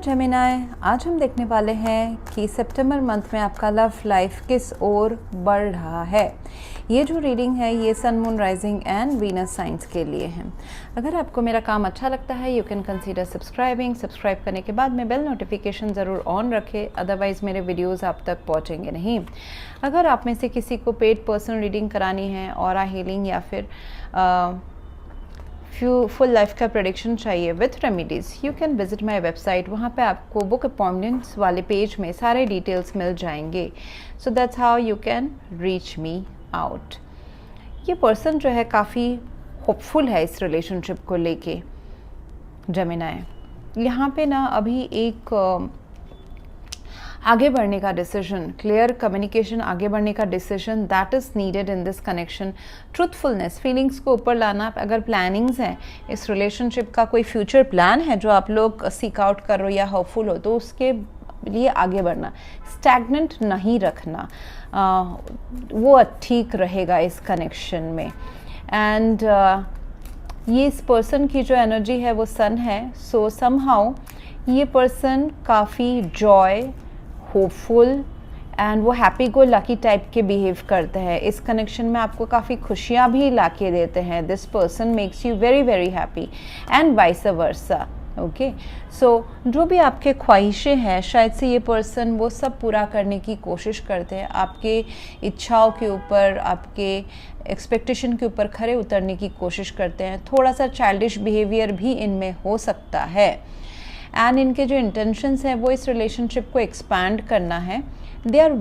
Gemini, आज हम देखने वाले हैं कि सितंबर मंथ में आपका लव लाइफ किस ओर बढ़ रहा है। ये जो रीडिंग है ये sun, moon, rising and Venus signs के लिए है। अगर आपको मेरा काम अच्छा लगता है यू कैन कंसीडर सब्सक्राइब करने के बाद में बेल नोटिफिकेशन ज़रूर ऑन रखें, अदरवाइज़ मेरे वीडियोज़ आप तक पहुँचेंगे नहीं। अगर आप में से किसी को पेड पर्सनल रीडिंग करानी है, ऑरा हीलिंग या फिर फुल लाइफ का प्रेडिक्शन चाहिए with remedies, you can visit my website. वहाँ पे आपको बुक अपॉइंटमेंट्स वाले पेज में सारे डिटेल्स मिल जाएंगे। So that's how you can reach me out. ये पर्सन जो है काफ़ी होपफुल है इस रिलेशनशिप को लेके जेमिनाई। यहाँ पे ना अभी एक आगे बढ़ने का डिसीजन, क्लियर कम्युनिकेशन, आगे बढ़ने का decision that is needed in this connection. Truthfulness, feelings को ऊपर लाना। अगर प्लानिंग्स हैं इस रिलेशनशिप का, कोई फ्यूचर प्लान है जो आप लोग सीक आउट कर रहे हो या होपफुल हो, तो उसके लिए आगे बढ़ना, स्टैग्नेंट नहीं रखना, वो ठीक रहेगा इस कनेक्शन में। एंड ये इस पर्सन की जो एनर्जी है वो सन है। सो समहाउ ये पर्सन काफ़ी जॉय, होपफुल एंड वो हैप्पी गो लकी टाइप के बिहेव करते हैं। इस कनेक्शन में आपको काफ़ी खुशियाँ भी ला के देते हैं। This person makes you very very happy and vice versa. Okay, so जो भी आपके ख्वाहिशें हैं शायद से ये पर्सन वो सब पूरा करने की कोशिश करते हैं। आपके इच्छाओं के ऊपर, आपके एक्सपेक्टेशन के ऊपर खरे उतरने की कोशिश करते हैं। थोड़ा सा चाइल्डिश बिहेवियर भी इनमें हो सकता है। एंड इनके जो इंटेंशंस हैं वो इस रिलेशनशिप को एक्सपैंड करना है। They are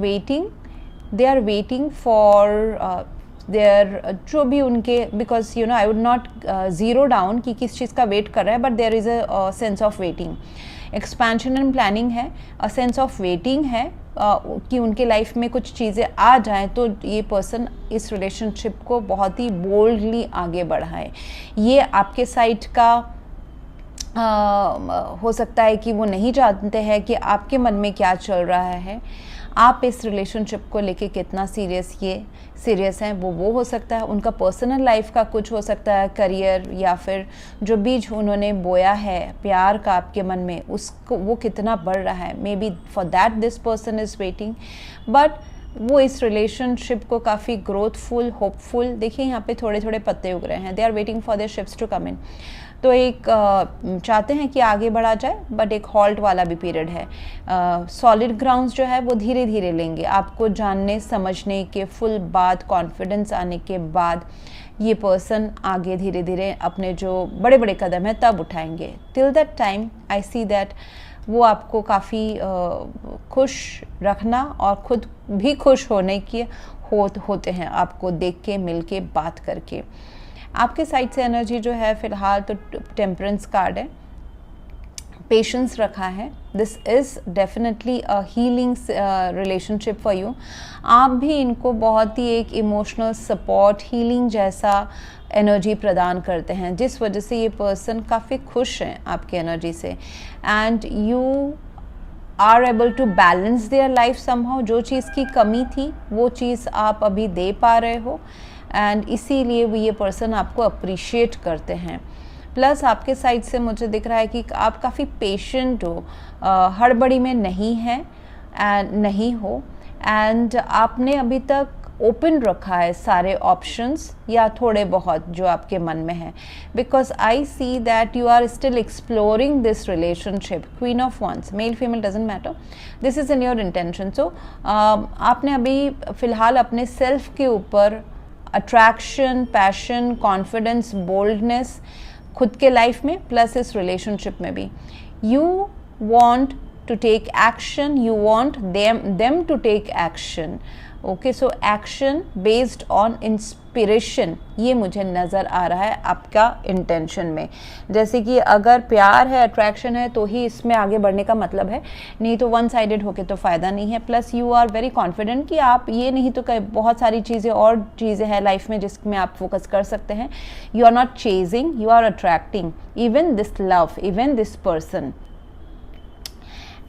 waiting for their जो भी उनके, because you know I would not zero down कि किस चीज़ का वेट कर रहा है, but there is a sense of waiting. Expansion and planning है, अ सेंस ऑफ वेटिंग है कि उनके लाइफ में कुछ चीज़ें आ जाएं तो ये पर्सन इस रिलेशनशिप को बहुत ही बोल्डली आगे बढ़ाए। ये आपके साइड का हो सकता है कि वो नहीं जानते हैं कि आपके मन में क्या चल रहा है, आप इस रिलेशनशिप को लेके कितना सीरियस हैं। वो हो सकता है उनका पर्सनल लाइफ का कुछ हो सकता है, करियर, या फिर जो बीज उन्होंने बोया है प्यार का आपके मन में उसको वो कितना बढ़ रहा है। May be for that this person is waiting, but वो इस रिलेशनशिप को काफ़ी ग्रोथफुल, होपफुल, देखिए यहाँ पे थोड़े थोड़े पत्ते उग रहे हैं। They are waiting for their ships to come in. तो एक चाहते हैं कि आगे बढ़ा जाए, बट एक हॉल्ट वाला भी पीरियड है। सॉलिड ग्राउंड्स जो है वो धीरे धीरे लेंगे। आपको जानने समझने के फुल बाद, कॉन्फिडेंस आने के बाद ये पर्सन आगे धीरे धीरे अपने जो बड़े बड़े कदम हैं तब उठाएंगे। Till that time I see that वो आपको काफ़ी खुश रखना और ख़ुद भी खुश होने के होते हैं, आपको देख के, मिल के, बात करके। आपके साइड से एनर्जी जो है फ़िलहाल तो टेम्परेंस कार्ड है, पेशेंस रखा है। This is definitely a healing relationship for you. आप भी इनको बहुत ही एक इमोशनल सपोर्ट, हीलिंग जैसा एनर्जी प्रदान करते हैं, जिस वजह से ये पर्सन काफ़ी खुश हैं आपकी एनर्जी से। And you are able to balance their life somehow. जो चीज़ की कमी थी वो चीज़ आप अभी दे पा रहे हो, एंड इसीलिए वो ये पर्सन आपको अप्रिशिएट करते हैं। प्लस आपके साइड से मुझे दिख रहा है कि आप काफ़ी पेशेंट हो, हड़बड़ी में नहीं हो, एंड आपने अभी तक ओपन रखा है सारे ऑप्शंस या थोड़े बहुत जो आपके मन में है, because I see that you are still exploring this relationship. Queen of wands, male female doesn't matter, this is in your intention. So आपने अभी फ़िलहाल अपने सेल्फ के ऊपर अट्रैक्शन, पैशन, कॉन्फिडेंस, बोल्डनेस खुद के लाइफ में प्लस इस रिलेशनशिप में भी, you want to take action, you want them to take action. Okay, so action based on inspiration, ये मुझे नज़र आ रहा है आपका इंटेंशन में। जैसे कि अगर प्यार है, अट्रैक्शन है, तो ही इसमें आगे बढ़ने का मतलब है, नहीं तो वन साइडेड होके तो फ़ायदा नहीं है। Plus you are very confident कि आप ये नहीं तो बहुत सारी चीज़ें और चीज़ें हैं लाइफ में जिसमें आप फोकस कर सकते हैं। You are not chasing, you are attracting even this love, even this person.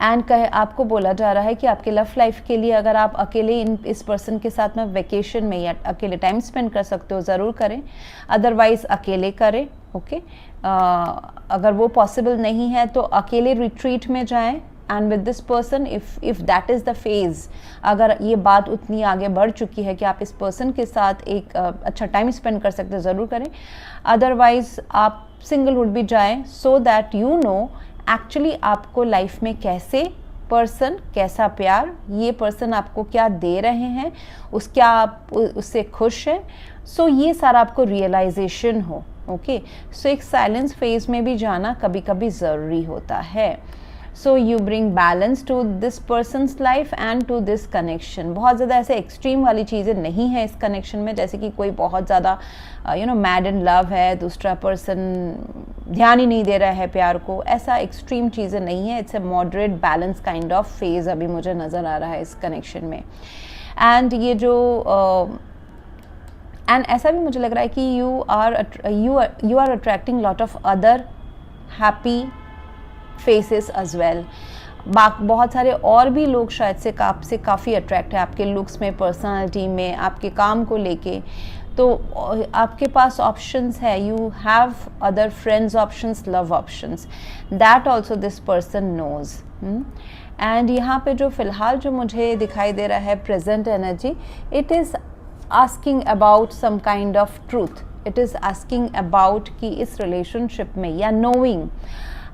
And आपको बोला जा रहा है कि आपके लव लाइफ के लिए अगर आप अकेले इस पर्सन के साथ में वेकेशन में या अकेले टाइम स्पेंड कर सकते हो ज़रूर करें, अदरवाइज अकेले करें। ओके अगर वो पॉसिबल नहीं है तो अकेले रिट्रीट में जाएं and with this person if that is the phase, अगर ये बात उतनी आगे बढ़ चुकी है कि आप इस पर्सन के साथ एक अच्छा टाइम स्पेंड कर सकते हो ज़रूर करें, अदरवाइज आप सिंगलहुड भी जाएं so that you know actually आपको लाइफ में कैसे पर्सन, कैसा प्यार, ये पर्सन आपको क्या दे रहे हैं, क्या आप उससे खुश हैं। सो ये सारा आपको रियलाइजेशन हो। ओके सो एक साइलेंस फेज में भी जाना कभी कभी ज़रूरी होता है। So you bring balance to this person's life and to this connection. बहुत ज़्यादा ऐसे एक्सट्रीम वाली चीज़ें नहीं है इस कनेक्शन में, जैसे कि कोई बहुत ज़्यादा मैड इन लव है, दूसरा पर्सन ध्यान ही नहीं दे रहा है प्यार को, ऐसा एक्सट्रीम चीज़ें नहीं है। It's a moderate balance kind of phase अभी मुझे नज़र आ रहा है इस कनेक्शन में। एंड ये जो एंड ऐसा भी मुझे लग रहा है कि you are attracting lot of other happy faces as well. बहुत सारे और भी लोग शायद से आपसे काफ़ी अट्रैक्ट है आपके लुक्स में, पर्सनालिटी में, आपके काम को लेके। तो आपके पास ऑप्शंस है, you have other friends options, love options, that also this person knows. And यहाँ पे जो फ़िलहाल जो मुझे दिखाई दे रहा है present energy, it is asking about some kind of truth, it is asking about कि इस रिलेशनशिप में, या knowing,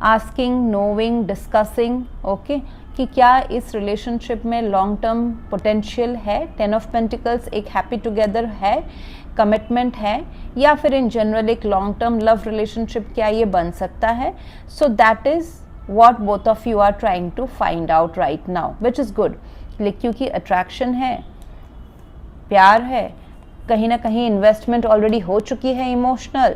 asking, knowing, discussing, okay, कि क्या इस रिलेशनशिप में लॉन्ग टर्म पोटेंशियल है, 10 ऑफ पेंटिकल्स, एक हैप्पी टुगेदर है, कमिटमेंट है, या फिर इन जनरल एक लॉन्ग टर्म लव रिलेशनशिप क्या ये बन सकता है। So that is what both of you are trying to find out right now, which is good. क्योंकि अट्रैक्शन है, प्यार है, कहीं ना कहीं इन्वेस्टमेंट ऑलरेडी हो चुकी है इमोशनल,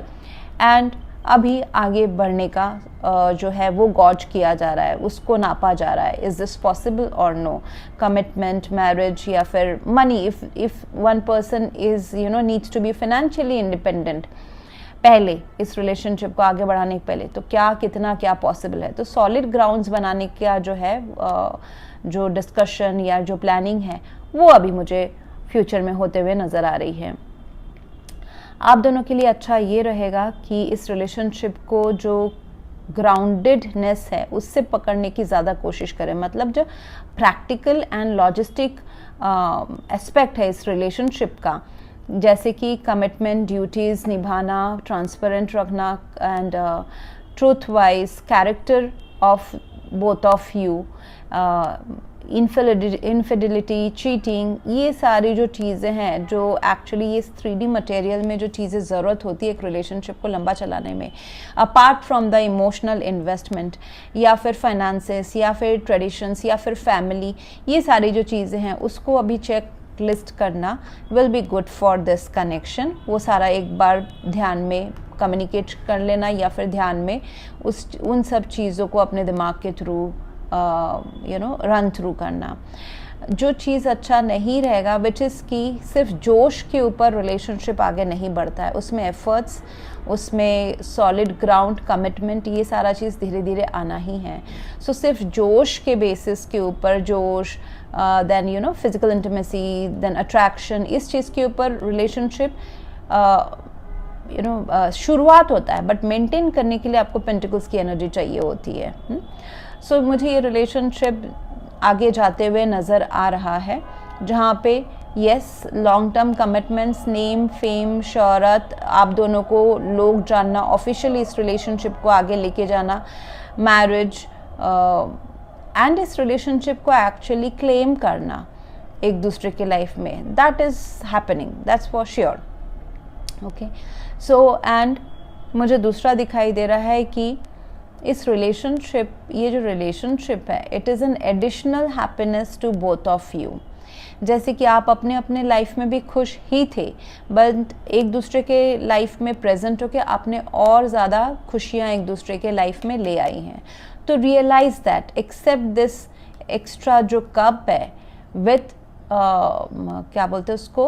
एंड अभी आगे बढ़ने का जो है वो गॉज किया जा रहा है, उसको नापा जा रहा है, इज़ दिस पॉसिबल और नो, कमिटमेंट, मैरिज, या फिर money, if one person is needs to be financially independent पहले इस रिलेशनशिप को आगे बढ़ाने के पहले, तो क्या पॉसिबल है। तो सॉलिड ग्राउंड्स बनाने का जो है जो डिस्कशन या जो प्लानिंग है वो अभी मुझे फ्यूचर में होते हुए नज़र आ रही है। आप दोनों के लिए अच्छा ये रहेगा कि इस रिलेशनशिप को जो ग्राउंडेडनेस है उससे पकड़ने की ज़्यादा कोशिश करें। मतलब जो प्रैक्टिकल एंड लॉजिस्टिक एस्पेक्ट है इस रिलेशनशिप का, जैसे कि कमिटमेंट, ड्यूटीज़ निभाना, ट्रांसपेरेंट रखना, and truth wise, character of both of you, infidelity, cheating, ये सारी जो चीज़ें हैं जो एक्चुअली ये 3D मटेरियल में जो चीज़ें ज़रूरत होती है एक रिलेशनशिप को लंबा चलाने में, apart from the emotional investment या फिर फाइनेंसेस या फिर ट्रेडिशंस या फिर फैमिली, ये सारी जो चीज़ें हैं उसको अभी चेक लिस्ट करना will be good for this connection. वो सारा एक बार ध्यान में कम्युनिकेट कर लेना या फिर ध्यान में उन सब चीज़ों को अपने दिमाग के थ्रू रन थ्रू करना। जो चीज़ अच्छा नहीं रहेगा विच इज़ कि सिर्फ जोश के ऊपर रिलेशनशिप आगे नहीं बढ़ता है, उसमें एफर्ट्स, उसमें सॉलिड ग्राउंड, कमिटमेंट, ये सारा चीज़ धीरे धीरे आना ही है। सो सिर्फ जोश के बेसिस के ऊपर, जोश then physical intimacy, then attraction, इस चीज़ के ऊपर रिलेशनशिप शुरुआत होता है, बट मेंटेन करने के लिए आपको पेंटिकल्स की एनर्जी चाहिए होती है। सो मुझे ये रिलेशनशिप आगे जाते हुए नज़र आ रहा है जहाँ पे yes, long term commitments, name, fame, शोहरत, आप दोनों को लोग जानना, ऑफिशियली इस रिलेशनशिप को आगे लेके जाना, मैरिज, एंड इस रिलेशनशिप को एक्चुअली क्लेम करना एक दूसरे के लाइफ में, that is happening, that's for sure. Okay so and मुझे दूसरा दिखाई दे रहा है कि इस रिलेशनशिप, ये जो रिलेशनशिप है, it is an additional happiness to both of you. जैसे कि आप अपने अपने लाइफ में भी खुश ही थे, बट एक दूसरे के लाइफ में प्रेजेंट होकर आपने और ज़्यादा खुशियाँ एक दूसरे के लाइफ में ले आई हैं। तो realize that, accept this extra जो कप है विथ क्या बोलते हैं उसको,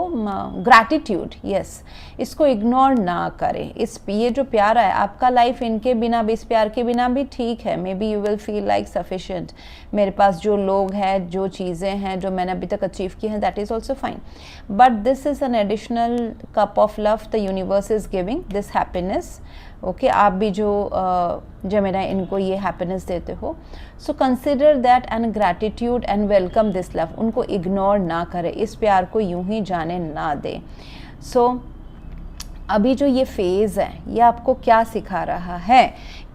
ग्रैटिट्यूड, यस, इसको इग्नोर ना करें। ये जो प्यार है आपका, लाइफ इनके बिना भी, इस प्यार के बिना भी ठीक है, may be you will feel like sufficient, मेरे पास जो लोग हैं, जो चीज़ें हैं, जो मैंने अभी तक अचीव की हैं, that is also fine, but this is an additional cup of love the universe is giving this happiness. Okay, आप भी जो जेमिनी इनको ये हैप्पीनेस देते हो, so consider that and gratitude and welcome this love. उनको इग्नोर ना करें, इस प्यार को यूं ही जाने ना दें। सो अभी जो ये फेज़ है ये आपको क्या सिखा रहा है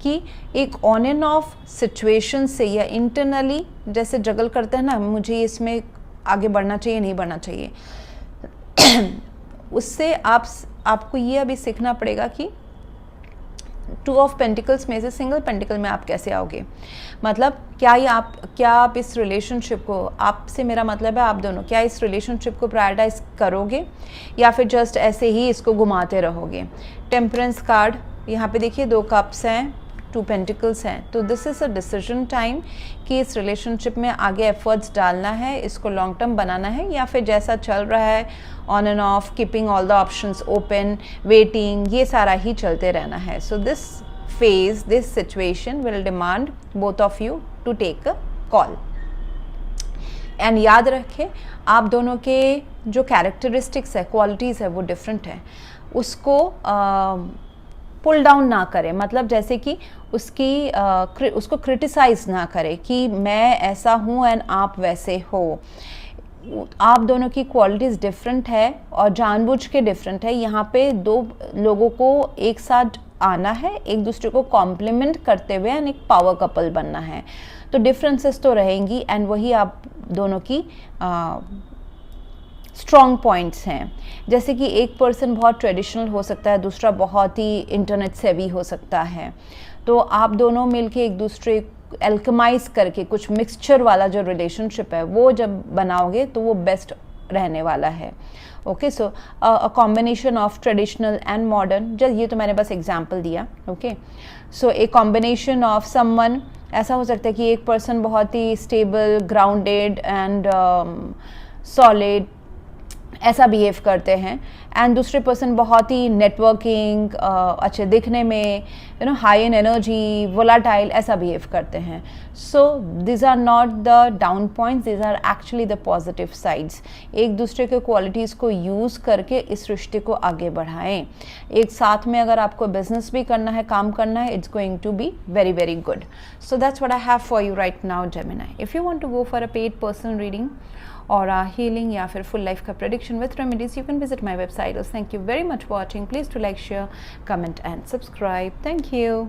कि एक ऑन एंड ऑफ सिचुएशन से, या इंटरनली जैसे जगल करते हैं ना, मुझे इसमें आगे बढ़ना चाहिए, नहीं बढ़ना चाहिए, उससे आपको ये अभी सीखना पड़ेगा कि 2 ऑफ पेंटिकल्स में से सिंगल पेंटिकल में आप कैसे आओगे। मतलब क्या आप इस रिलेशनशिप को, आपसे मेरा मतलब है आप दोनों, क्या इस रिलेशनशिप को प्रायोरिटाइज करोगे या फिर जस्ट ऐसे ही इसको घुमाते रहोगे। टेम्परेंस कार्ड यहाँ पे देखिए, 2 कप्स हैं, 2 पेंटिकल्स हैं, तो this is a decision time कि इस रिलेशनशिप में आगे एफर्ट्स डालना है, इसको लॉन्ग टर्म बनाना है, या फिर जैसा चल रहा है on and off, keeping all the options open, waiting, ये सारा ही चलते रहना है। So this phase, this situation will demand both of you to take a call. And याद रखें, आप दोनों के जो कैरेक्टरिस्टिक्स है, क्वालिटीज़ है, वो डिफरेंट है, उसको पुल डाउन ना करें। मतलब जैसे कि उसको क्रिटिसाइज ना करें कि मैं ऐसा हूँ एंड आप वैसे हो। आप दोनों की क्वालिटीज़ डिफरेंट है और जानबूझ के डिफरेंट है। यहाँ पे 2 लोगों को एक साथ आना है, एक दूसरे को कॉम्प्लीमेंट करते हुए, एंड एक पावर कपल बनना है। तो डिफरेंसेस तो रहेंगी, एंड वही आप दोनों की स्ट्रॉन्ग पॉइंट्स हैं। जैसे कि एक पर्सन बहुत ट्रेडिशनल हो सकता है, दूसरा बहुत ही इंटरनेट सेवी हो सकता है। तो आप दोनों मिलके एक दूसरे एल्केमाइज करके कुछ मिक्सचर वाला जो रिलेशनशिप है वो जब बनाओगे तो वो बेस्ट रहने वाला है। Okay, so a combination of traditional and modern, जब ये तो मैंने बस एग्जांपल दिया। Okay, so a combination of someone, ऐसा हो सकता है कि एक पर्सन बहुत ही स्टेबल, ग्राउंडेड एंड सॉलिड ऐसा बिहेव करते हैं, एंड दूसरे पर्सन बहुत ही नेटवर्किंग, अच्छे दिखने में, हाई इन एनर्जी, वोलाटाइल, ऐसा बिहेव करते हैं। So these are not the down points, these are actually the positive sides. एक दूसरे के क्वालिटीज़ को यूज़ करके इस रिश्ते को आगे बढ़ाएं। एक साथ में अगर आपको बिजनेस भी करना है, काम करना है, it's going to be very very good. So that's what I have for you right now Gemini. If you want to go for a paid personal reading or healing या फिर full life का prediction with remedies, you can visit my website. Thank you very much for watching. Please do like, share, comment and subscribe. Thank you.